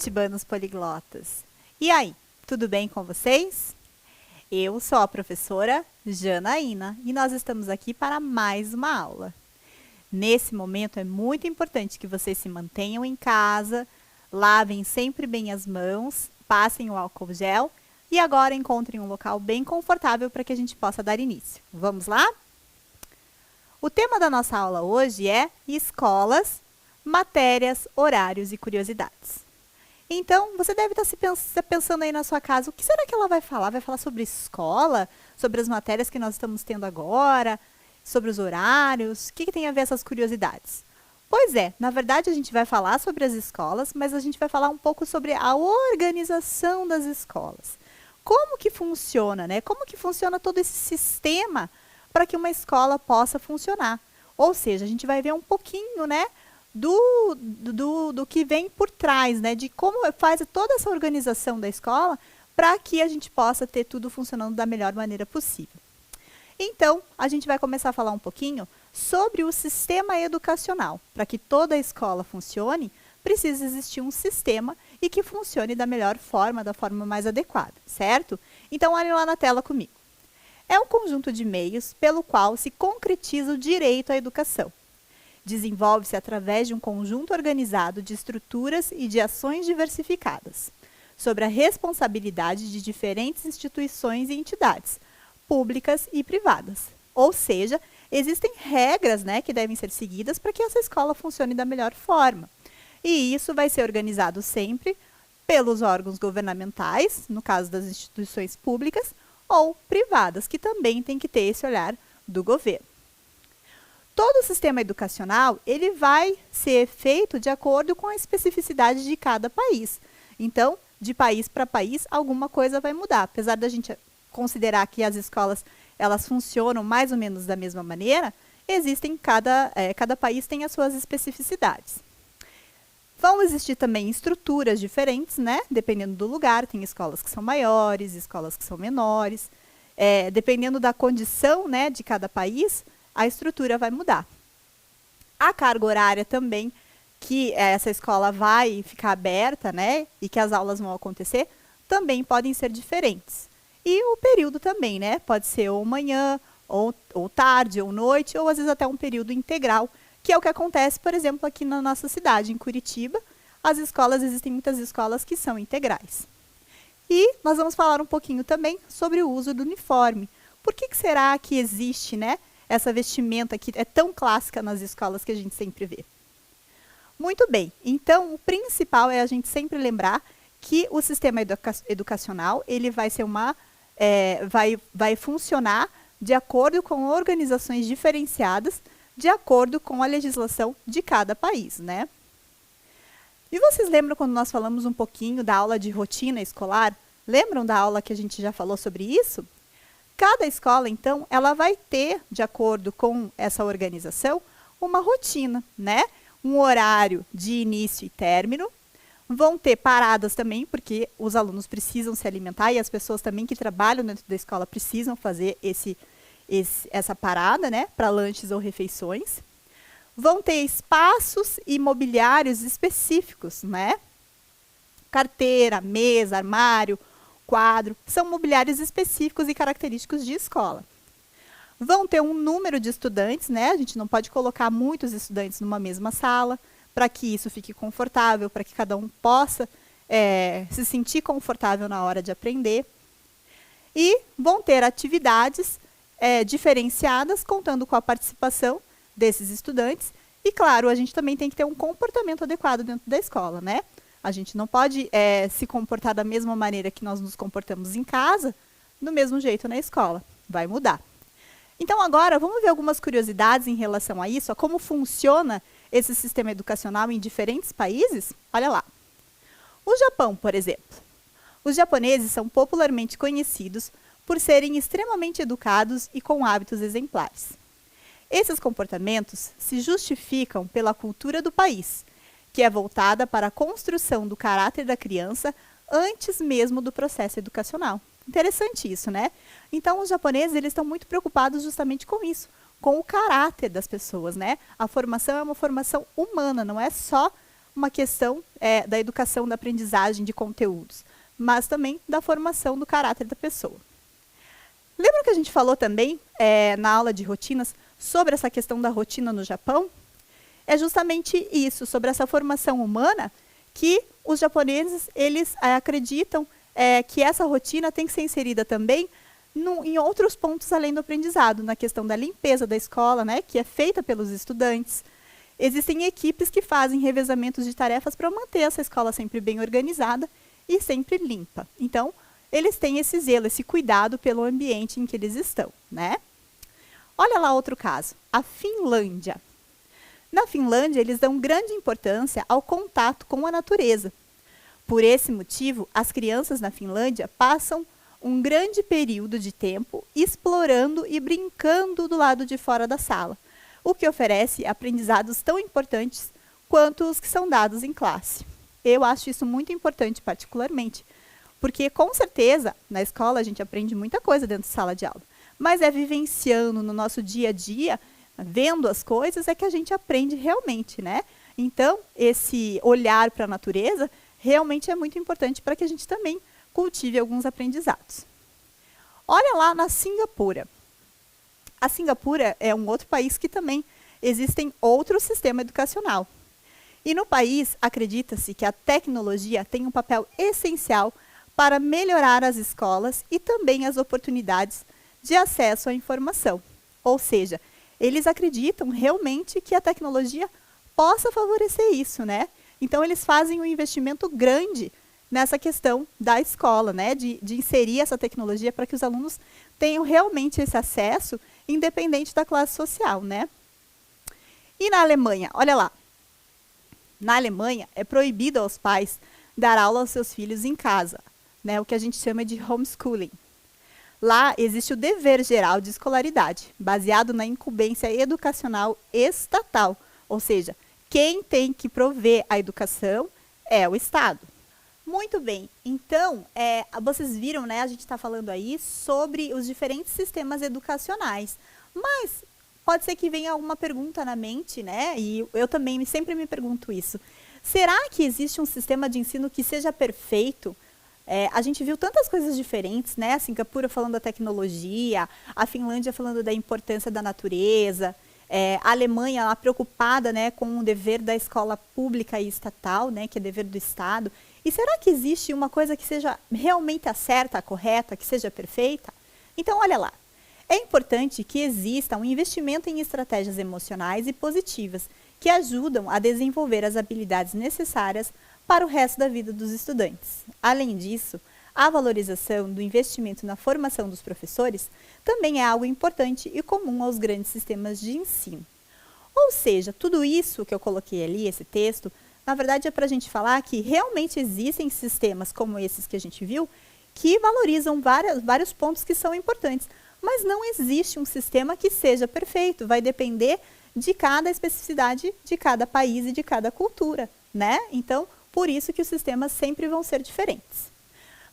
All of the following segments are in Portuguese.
curitibanos poliglotas! E aí, tudo bem com vocês? Eu sou a professora Janaína e nós estamos aqui para mais uma aula. Nesse momento é muito importante que vocês se mantenham em casa, lavem sempre bem as mãos, passem o álcool gel e agora encontrem um local bem confortável para que a gente possa dar início. Vamos lá? O tema da nossa aula hoje é escolas, matérias, horários e curiosidades. Então, você deve estar pensando aí na sua casa, o que será que ela vai falar? Vai falar sobre escola? Sobre as matérias que nós estamos tendo agora? Sobre os horários? O que tem a ver essas curiosidades? Pois é, na verdade a gente vai falar sobre as escolas, mas a gente vai falar um pouco sobre a organização das escolas. Como que funciona, né? Como que funciona todo esse sistema para que uma escola possa funcionar? Ou seja, a gente vai ver um pouquinho, né, do que vem por trás, né, de como faz toda essa organização da escola para que a gente possa ter tudo funcionando da melhor maneira possível. Então, a gente vai começar a falar um pouquinho sobre o sistema educacional. Para que toda a escola funcione, precisa existir um sistema e que funcione da melhor forma, da forma mais adequada, certo? Então, olhem lá na tela comigo. É um conjunto de meios pelo qual se concretiza o direito à educação. Desenvolve-se através de um conjunto organizado de estruturas e de ações diversificadas, sobre a responsabilidade de diferentes instituições e entidades, públicas e privadas. Ou seja, existem regras, né, que devem ser seguidas para que essa escola funcione da melhor forma. E isso vai ser organizado sempre pelos órgãos governamentais, no caso das instituições públicas, ou privadas, que também têm que ter esse olhar do governo. Todo o sistema educacional, ele vai ser feito de acordo com a especificidade de cada país. Então, de país para país, alguma coisa vai mudar. Apesar da gente considerar que as escolas, elas funcionam mais ou menos da mesma maneira, existem, cada país tem as suas especificidades. Vão existir também estruturas diferentes, né? Dependendo do lugar, tem escolas que são maiores, escolas que são menores. Dependendo da condição, né, de cada país, a estrutura vai mudar. A carga horária também, que essa escola vai ficar aberta, né, e que as aulas vão acontecer, também podem ser diferentes. E o período também, né, pode ser ou manhã, ou tarde, ou noite, ou às vezes até um período integral, que é o que acontece, por exemplo, aqui na nossa cidade, em Curitiba. Existem muitas escolas que são integrais. E nós vamos falar um pouquinho também sobre o uso do uniforme. Por que será que existe, né, essa vestimenta que é tão clássica nas escolas que a gente sempre vê? Muito bem, então o principal é a gente sempre lembrar que o sistema educacional ele vai ser vai funcionar de acordo com organizações diferenciadas, de acordo com a legislação de cada país, né? E vocês lembram quando nós falamos um pouquinho da aula de rotina escolar? Lembram da aula que a gente já falou sobre isso? Cada escola, então, ela vai ter, de acordo com essa organização, uma rotina, né? Um horário de início e término. Vão ter paradas também, porque os alunos precisam se alimentar e as pessoas também que trabalham dentro da escola precisam fazer essa parada, né? Para lanches ou refeições. Vão ter espaços e mobiliários específicos, né? Carteira, mesa, armário, quadro, são mobiliários específicos e característicos de escola. Vão ter um número de estudantes, né? A gente não pode colocar muitos estudantes numa mesma sala, para que isso fique confortável, para que cada um possa se sentir confortável na hora de aprender. E vão ter atividades diferenciadas, contando com a participação desses estudantes. E, claro, a gente também tem que ter um comportamento adequado dentro da escola, né? A gente não pode se comportar da mesma maneira que nós nos comportamos em casa, do mesmo jeito na escola. Vai mudar. Então, agora, vamos ver algumas curiosidades em relação a isso, a como funciona esse sistema educacional em diferentes países? Olha lá. O Japão, por exemplo. Os japoneses são popularmente conhecidos por serem extremamente educados e com hábitos exemplares. Esses comportamentos se justificam pela cultura do país, que é voltada para a construção do caráter da criança antes mesmo do processo educacional. Interessante isso, né? Então, os japoneses eles estão muito preocupados justamente com isso, com o caráter das pessoas, né? A formação é uma formação humana, não é só uma questão da educação, da aprendizagem de conteúdos, mas também da formação do caráter da pessoa. Lembra que a gente falou também, na aula de rotinas, sobre essa questão da rotina no Japão? É justamente isso, sobre essa formação humana, que os japoneses eles acreditam que essa rotina tem que ser inserida também em outros pontos além do aprendizado, na questão da limpeza da escola, né, que é feita pelos estudantes. Existem equipes que fazem revezamentos de tarefas para manter essa escola sempre bem organizada e sempre limpa. Então, eles têm esse zelo, esse cuidado pelo ambiente em que eles estão, né? Olha lá outro caso, a Finlândia. Na Finlândia, eles dão grande importância ao contato com a natureza. Por esse motivo, as crianças na Finlândia passam um grande período de tempo explorando e brincando do lado de fora da sala, o que oferece aprendizados tão importantes quanto os que são dados em classe. Eu acho isso muito importante, particularmente, porque, com certeza, na escola a gente aprende muita coisa dentro de sala de aula, mas é vivenciando no nosso dia a dia, vendo as coisas, é que a gente aprende realmente, né? Então, esse olhar para a natureza realmente é muito importante para que a gente também cultive alguns aprendizados. Olha lá na Singapura. A Singapura é um outro país que também existem outro sistema educacional. E no país, acredita-se que a tecnologia tem um papel essencial para melhorar as escolas e também as oportunidades de acesso à informação. Ou seja, eles acreditam realmente que a tecnologia possa favorecer isso, né? Então, eles fazem um investimento grande nessa questão da escola, né? De inserir essa tecnologia para que os alunos tenham realmente esse acesso, independente da classe social, né? E na Alemanha, olha lá. Na Alemanha, é proibido aos pais dar aula aos seus filhos em casa, né? O que a gente chama de homeschooling. Lá existe o dever geral de escolaridade, baseado na incumbência educacional estatal, ou seja, quem tem que prover a educação é o Estado. Muito bem, então, vocês viram, né, a gente está falando aí sobre os diferentes sistemas educacionais, mas pode ser que venha alguma pergunta na mente, né, e eu também sempre me pergunto isso. Será que existe um sistema de ensino que seja perfeito? A gente viu tantas coisas diferentes, né, a Singapura falando da tecnologia, a Finlândia falando da importância da natureza, a Alemanha lá preocupada, né, com o dever da escola pública e estatal, né, que é dever do Estado. E será que existe uma coisa que seja realmente a certa, a correta, que seja perfeita? Então, olha lá. É importante que exista um investimento em estratégias emocionais e positivas que ajudam a desenvolver as habilidades necessárias para o resto da vida dos estudantes. Além disso, a valorização do investimento na formação dos professores também é algo importante e comum aos grandes sistemas de ensino. Ou seja, tudo isso que eu coloquei ali, esse texto, na verdade é para a gente falar que realmente existem sistemas como esses que a gente viu, que valorizam vários pontos que são importantes, mas não existe um sistema que seja perfeito, vai depender de cada especificidade de cada país e de cada cultura, né? Então, por isso que os sistemas sempre vão ser diferentes.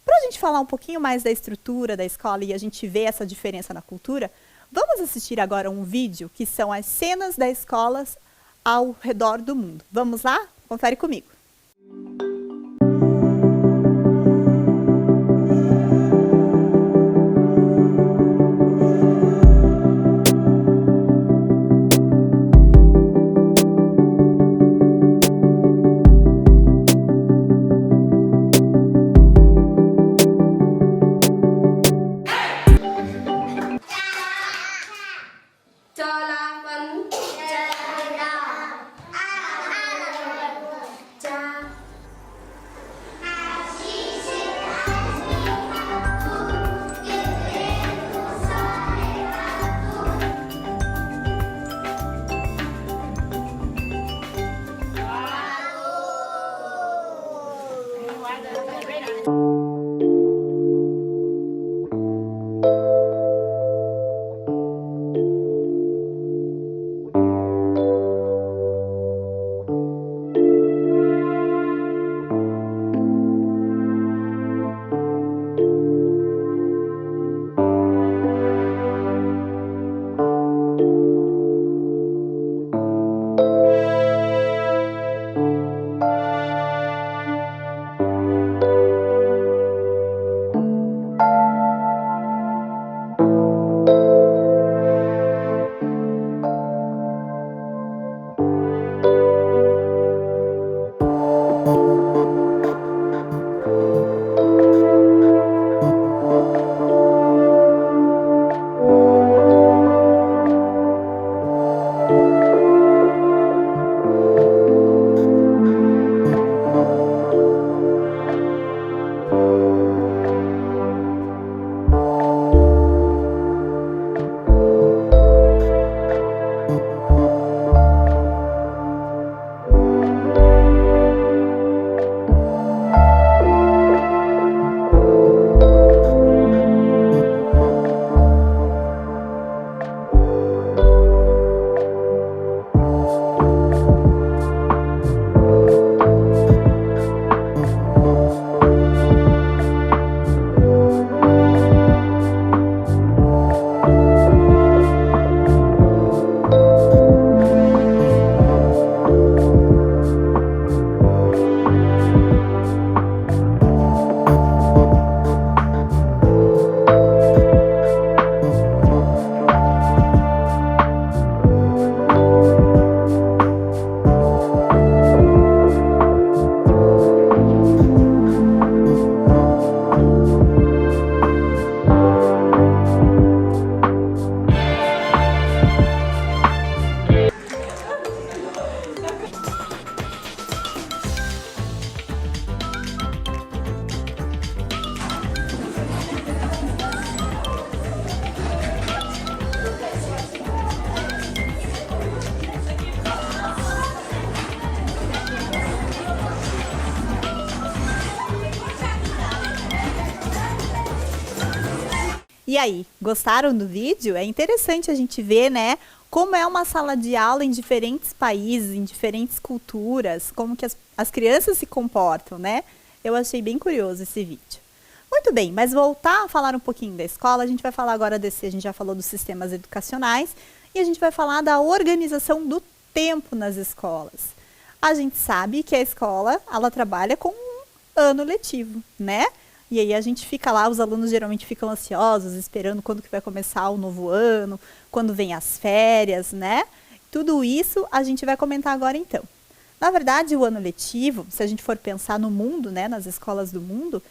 Para a gente falar um pouquinho mais da estrutura da escola e a gente ver essa diferença na cultura, vamos assistir agora um vídeo que são as cenas das escolas ao redor do mundo. Vamos lá? Confere comigo. E aí, gostaram do vídeo? É interessante a gente ver, né, como é uma sala de aula em diferentes países, em diferentes culturas, como que as crianças se comportam, né? Eu achei bem curioso esse vídeo. Muito bem, mas voltar a falar um pouquinho da escola, a gente vai falar agora a gente já falou dos sistemas educacionais, e a gente vai falar da organização do tempo nas escolas. A gente sabe que a escola, ela trabalha com um ano letivo, né? E aí a gente fica lá, os alunos geralmente ficam ansiosos, esperando quando que vai começar o novo ano, quando vem as férias, né? Tudo isso a gente vai comentar agora então. Na verdade, o ano letivo, se a gente for pensar no mundo, né, nas escolas do mundo,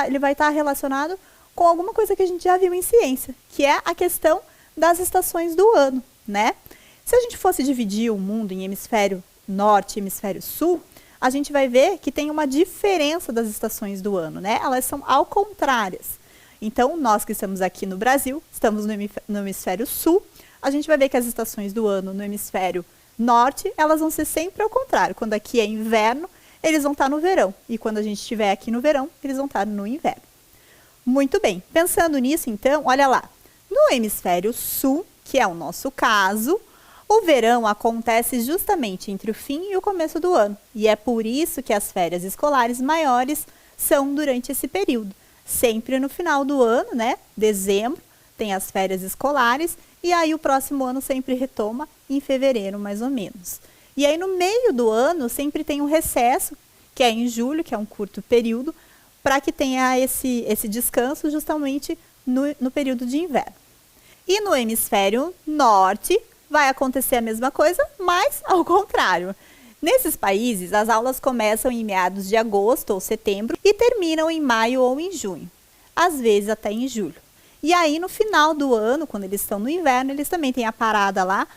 ele vai estar relacionado com alguma coisa que a gente já viu em ciência, que é a questão das estações do ano, né? Se a gente fosse dividir o mundo em hemisfério norte e hemisfério sul, a gente vai ver que tem uma diferença das estações do ano, né? Elas são ao contrárias. Então, nós que estamos aqui no Brasil, estamos no hemisfério sul, a gente vai ver que as estações do ano no hemisfério norte, elas vão ser sempre ao contrário. Quando aqui é inverno, eles vão estar no verão. E quando a gente estiver aqui no verão, eles vão estar no inverno. Muito bem. Pensando nisso, então, olha lá. No hemisfério sul, que é o nosso caso, o verão acontece justamente entre o fim e o começo do ano. E é por isso que as férias escolares maiores são durante esse período. Sempre no final do ano, né? Dezembro, tem as férias escolares. E aí o próximo ano sempre retoma em fevereiro, mais ou menos. E aí no meio do ano sempre tem um recesso, que é em julho, que é um curto período, para que tenha esse descanso justamente no período de inverno. E no hemisfério norte vai acontecer a mesma coisa, mas ao contrário. Nesses países, as aulas começam em meados de agosto ou setembro e terminam em maio ou em junho, às vezes até em julho. E aí, no final do ano, quando eles estão no inverno, eles também têm a parada lá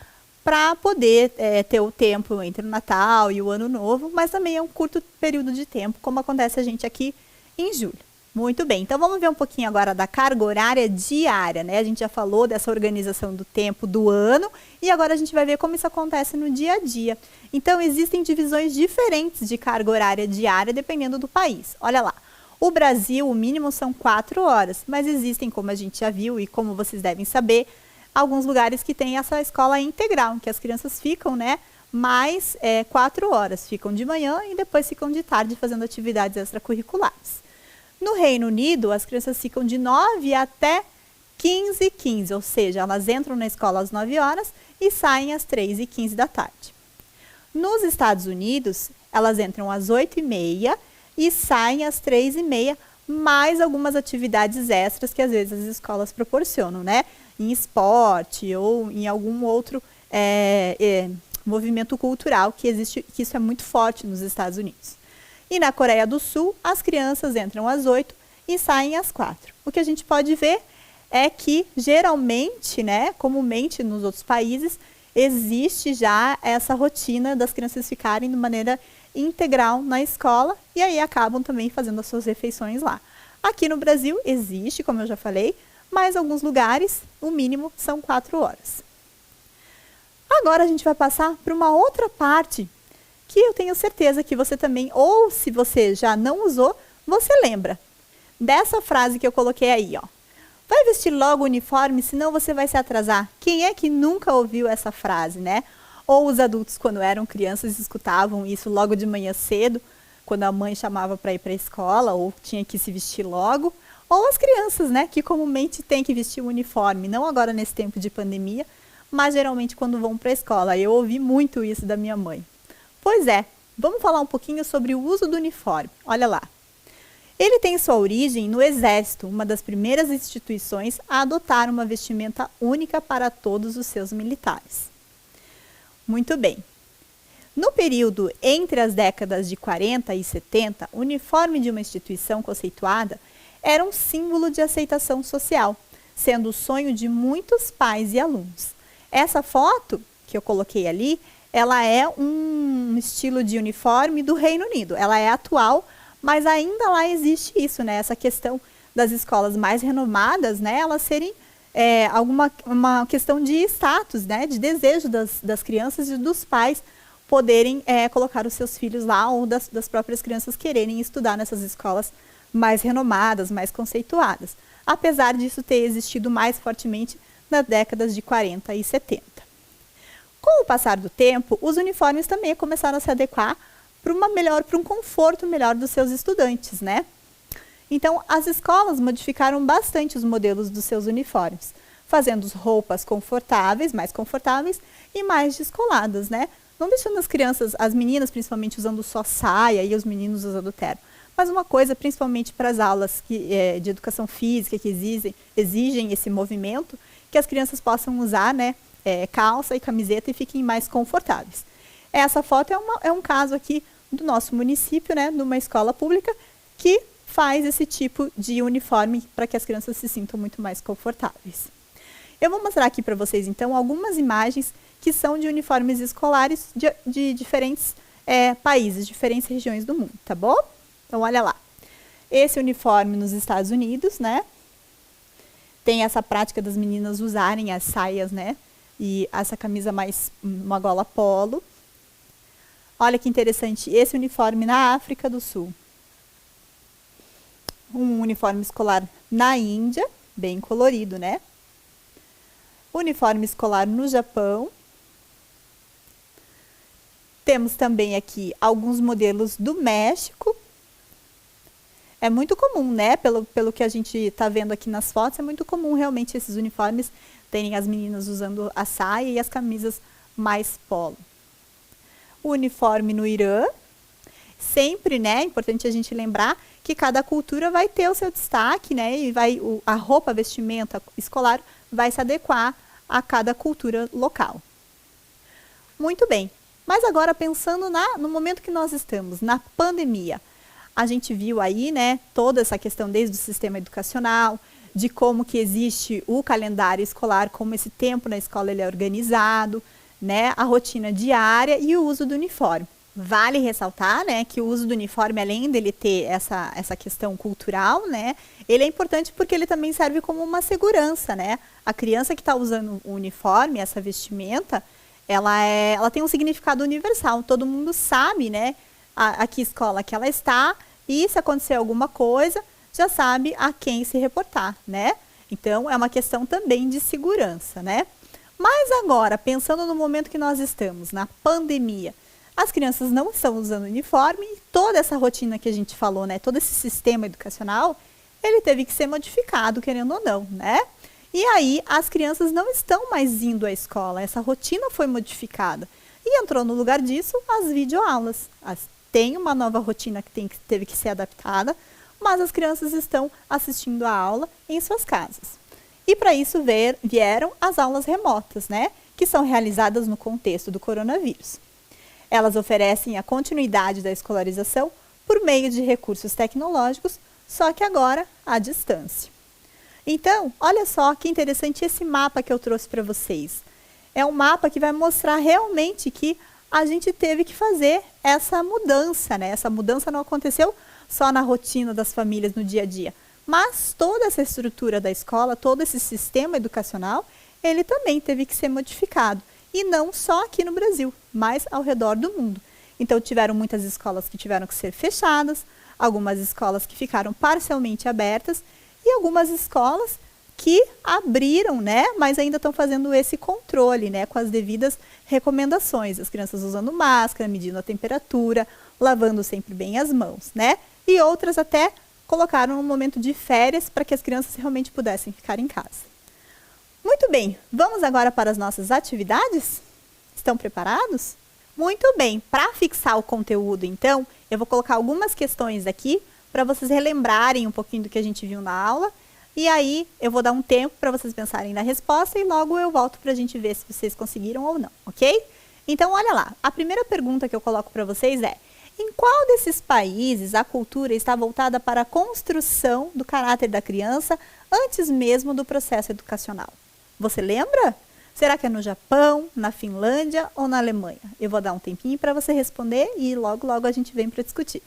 para poder ter o tempo entre o Natal e o Ano Novo, mas também é um curto período de tempo, como acontece a gente aqui em julho. Muito bem, então vamos ver um pouquinho agora da carga horária diária, né? A gente já falou dessa organização do tempo do ano e agora a gente vai ver como isso acontece no dia a dia. Então, existem divisões diferentes de carga horária diária dependendo do país. Olha lá, o Brasil, o mínimo são 4 horas, mas existem, como a gente já viu e como vocês devem saber, alguns lugares que tem essa escola integral, em que as crianças ficam, né, mais 4 horas, ficam de manhã e depois ficam de tarde fazendo atividades extracurriculares. No Reino Unido, as crianças ficam de 9 até 15h15, ou seja, elas entram na escola às 9 horas e saem às 3h15 da tarde. Nos Estados Unidos, elas entram às 8h30 e saem às 3h30, mais algumas atividades extras que às vezes as escolas proporcionam, né? Em esporte ou em algum outro movimento cultural que existe, que isso é muito forte nos Estados Unidos. E na Coreia do Sul, as crianças entram às 8 e saem às 4. O que a gente pode ver é que, geralmente, né, comumente nos outros países, existe já essa rotina das crianças ficarem de maneira integral na escola e aí acabam também fazendo as suas refeições lá. Aqui no Brasil existe, como eu já falei, mas em alguns lugares o mínimo são 4 horas. Agora a gente vai passar para uma outra parte que eu tenho certeza que você também, ou se você já não usou, você lembra dessa frase que eu coloquei aí, ó. Vai vestir logo o uniforme, senão você vai se atrasar. Quem é que nunca ouviu essa frase, né? Ou os adultos, quando eram crianças, escutavam isso logo de manhã cedo, quando a mãe chamava para ir para a escola, ou tinha que se vestir logo. Ou as crianças, né, que comumente têm que vestir o uniforme, não agora nesse tempo de pandemia, mas geralmente quando vão para a escola. Eu ouvi muito isso da minha mãe. Pois é, vamos falar um pouquinho sobre o uso do uniforme. Olha lá. Ele tem sua origem no Exército, uma das primeiras instituições a adotar uma vestimenta única para todos os seus militares. Muito bem. No período entre as décadas de 40 e 70, o uniforme de uma instituição conceituada era um símbolo de aceitação social, sendo o sonho de muitos pais e alunos. Essa foto que eu coloquei ali, ela é um estilo de uniforme do Reino Unido. Ela é atual, mas ainda lá existe isso, né? Essa questão das escolas mais renomadas, né? Elas serem uma questão de status, né? De desejo das crianças e dos pais poderem colocar os seus filhos lá ou das próprias crianças quererem estudar nessas escolas mais renomadas, mais conceituadas. apesar disso ter existido mais fortemente nas décadas de 40 e 70. Com o passar do tempo, os uniformes também começaram a se adequar para um conforto melhor dos seus estudantes, né? Então, as escolas modificaram bastante os modelos dos seus uniformes, fazendo roupas confortáveis, mais confortáveis e mais descoladas, né? Não deixando as crianças, as meninas principalmente usando só saia e os meninos usando terno. Mas uma coisa, principalmente para as aulas de educação física que exigem esse movimento, que as crianças possam usar, né, calça e camiseta e fiquem mais confortáveis. Essa foto é um caso aqui do nosso município, né, de uma escola pública que faz esse tipo de uniforme para que as crianças se sintam muito mais confortáveis. Eu vou mostrar aqui para vocês, então, algumas imagens que são de uniformes escolares de diferentes países, diferentes regiões do mundo, tá bom? Então, olha lá. Esse uniforme nos Estados Unidos, né? Tem essa prática das meninas usarem as saias, né? E essa camisa mais uma gola polo. Olha que interessante, esse uniforme na África do Sul. Um uniforme escolar na Índia, bem colorido, né? Uniforme escolar no Japão. Temos também aqui alguns modelos do México. É muito comum, né? Pelo que a gente está vendo aqui nas fotos, é muito comum realmente esses uniformes terem as meninas usando a saia e as camisas mais polo. O uniforme no Irã. Sempre, né? É importante a gente lembrar que cada cultura vai ter o seu destaque, né? E a roupa, a vestimenta escolar vai se adequar a cada cultura local. Muito bem. Mas agora, pensando no momento que nós estamos, na pandemia, a gente viu aí, né, toda essa questão desde o sistema educacional, de como que existe o calendário escolar, como esse tempo na escola ele é organizado, né, a rotina diária e o uso do uniforme. Vale ressaltar, né, que o uso do uniforme, além dele ter essa questão cultural, né, ele é importante porque ele também serve como uma segurança, né? A criança que está usando o uniforme, essa vestimenta, ela tem um significado universal. Todo mundo sabe, né, a que escola que ela está e se acontecer alguma coisa, já sabe a quem se reportar, né? Então, é uma questão também de segurança, né? Mas agora, pensando no momento que nós estamos, na pandemia, as crianças não estão usando uniforme e toda essa rotina que a gente falou, né, todo esse sistema educacional, ele teve que ser modificado, querendo ou não, né? E aí as crianças não estão mais indo à escola, essa rotina foi modificada. E entrou no lugar disso as videoaulas. Tem uma nova rotina que teve que ser adaptada, mas as crianças estão assistindo a aula em suas casas. E para isso vieram as aulas remotas, né, que são realizadas no contexto do coronavírus. Elas oferecem a continuidade da escolarização por meio de recursos tecnológicos, só que agora à distância. Então, olha só que interessante esse mapa que eu trouxe para vocês. É um mapa que vai mostrar realmente que a gente teve que fazer essa mudança, né? Essa mudança não aconteceu só na rotina das famílias no dia a dia, mas toda essa estrutura da escola, todo esse sistema educacional, ele também teve que ser modificado. E não só aqui no Brasil, mas ao redor do mundo. Então, tiveram muitas escolas que tiveram que ser fechadas, algumas escolas que ficaram parcialmente abertas e algumas escolas que abriram, né, mas ainda estão fazendo esse controle, né, com as devidas recomendações. As crianças usando máscara, medindo a temperatura, lavando sempre bem as mãos, né? E outras até colocaram um momento de férias para que as crianças realmente pudessem ficar em casa. Muito bem, vamos agora para as nossas atividades? Estão preparados? Muito bem, para fixar o conteúdo, então, eu vou colocar algumas questões aqui para vocês relembrarem um pouquinho do que a gente viu na aula. E aí, eu vou dar um tempo para vocês pensarem na resposta e logo eu volto para a gente ver se vocês conseguiram ou não, ok? Então, olha lá, a primeira pergunta que eu coloco para vocês é: em qual desses países a cultura está voltada para a construção do caráter da criança antes mesmo do processo educacional? Você lembra? Será que é no Japão, na Finlândia ou na Alemanha? Eu vou dar um tempinho para você responder e logo a gente vem para discutir.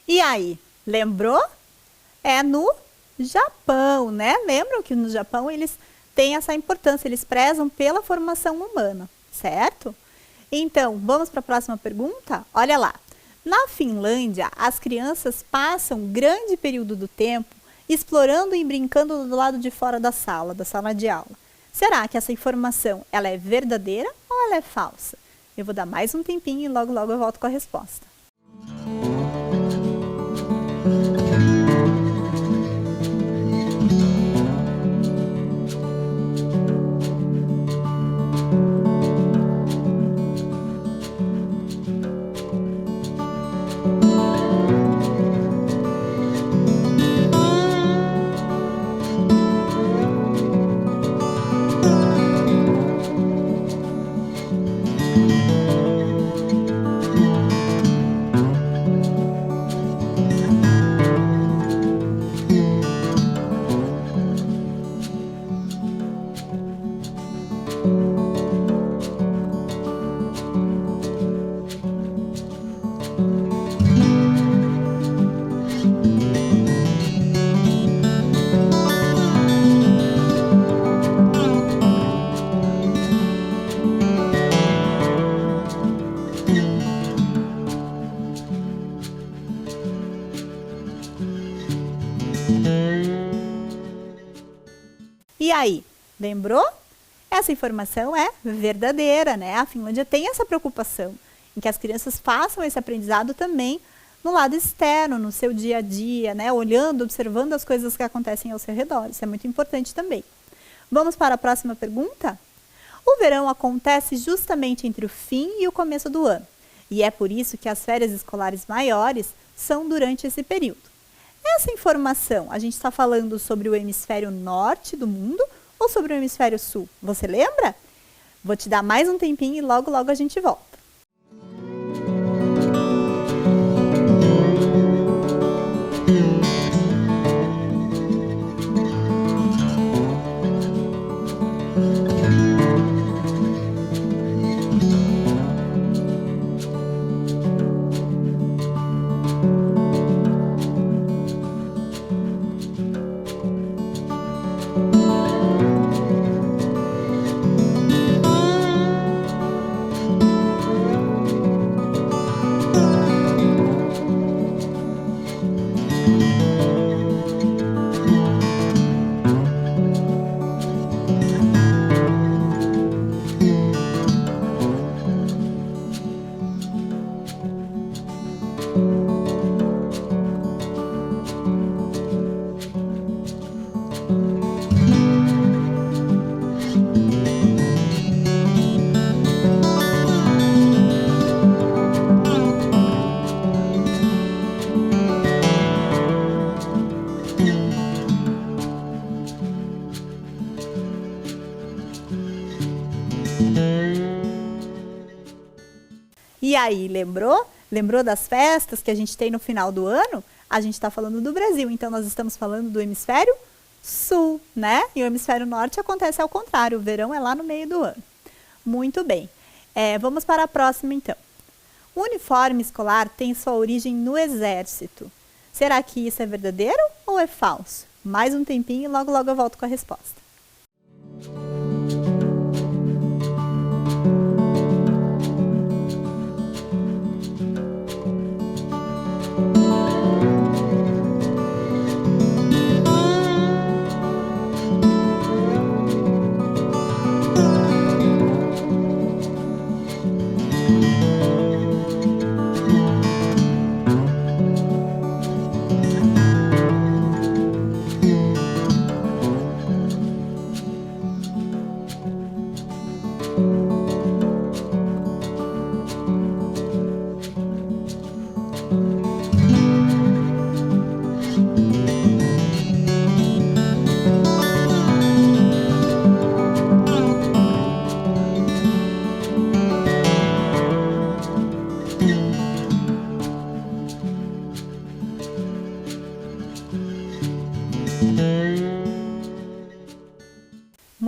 E aí, lembrou? É no Japão, né? Lembram que no Japão eles têm essa importância, eles prezam pela formação humana, certo? Então, vamos para a próxima pergunta? Olha lá. Na Finlândia, as crianças passam grande período do tempo explorando e brincando do lado de fora da sala de aula. Será que essa informação ela é verdadeira ou ela é falsa? Eu vou dar mais um tempinho e logo eu volto com a resposta. E aí, lembrou? Essa informação é verdadeira, né? A Finlândia tem essa preocupação em que as crianças façam esse aprendizado também no lado externo, no seu dia a dia, né? Olhando, observando as coisas que acontecem ao seu redor. Isso é muito importante também. Vamos para a próxima pergunta? O verão acontece justamente entre o fim e o começo do ano. E é por isso que as férias escolares maiores são durante esse período. Essa informação, a gente está falando sobre o hemisfério norte do mundo ou sobre o hemisfério sul? Você lembra? Vou te dar mais um tempinho e logo a gente volta. E aí, lembrou? Lembrou das festas que a gente tem no final do ano? A gente está falando do Brasil, então nós estamos falando do hemisfério sul, né? E o hemisfério norte acontece ao contrário, o verão é lá no meio do ano. Muito bem. Vamos para a próxima, então. O uniforme escolar tem sua origem no exército. Será que isso é verdadeiro ou é falso? Mais um tempinho e logo eu volto com a resposta.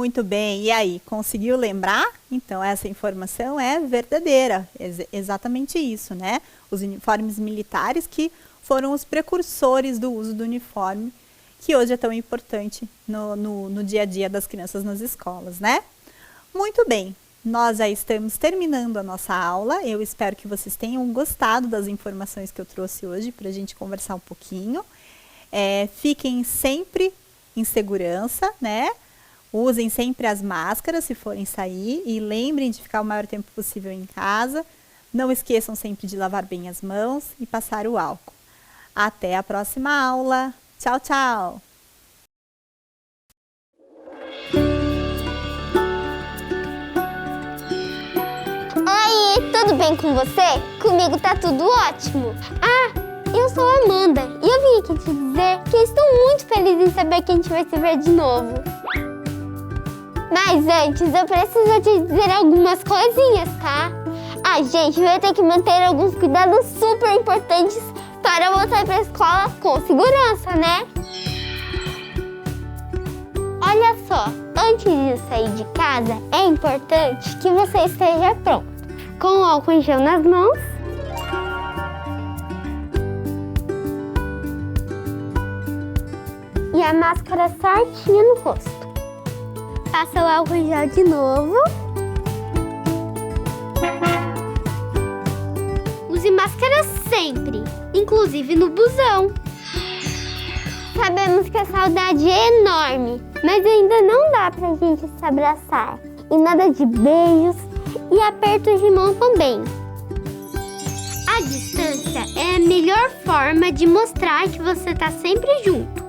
Muito bem, e aí, conseguiu lembrar? Então, essa informação é verdadeira, exatamente isso, né? Os uniformes militares que foram os precursores do uso do uniforme, que hoje é tão importante no dia a dia das crianças nas escolas, né? Muito bem, nós já estamos terminando a nossa aula, eu espero que vocês tenham gostado das informações que eu trouxe hoje para a gente conversar um pouquinho. Fiquem sempre em segurança, né? Usem sempre as máscaras se forem sair e lembrem de ficar o maior tempo possível em casa. Não esqueçam sempre de lavar bem as mãos e passar o álcool. Até a próxima aula. Tchau, tchau! Oi, tudo bem com você? Comigo tá tudo ótimo. Eu sou a Amanda e eu vim aqui te dizer que eu estou muito feliz em saber que a gente vai se ver de novo. Mas antes, eu preciso te dizer algumas coisinhas, tá? A gente vai ter que manter alguns cuidados super importantes para voltar para a escola com segurança, né? Olha só, antes de sair de casa, é importante que você esteja pronto, com o álcool em gel nas mãos, e a máscara certinha no rosto. Passa o álcool em gel de novo. Use máscara sempre, inclusive no busão. Sabemos que a saudade é enorme, mas ainda não dá pra gente se abraçar. E nada de beijos e apertos de mão também. A distância é a melhor forma de mostrar que você tá sempre junto.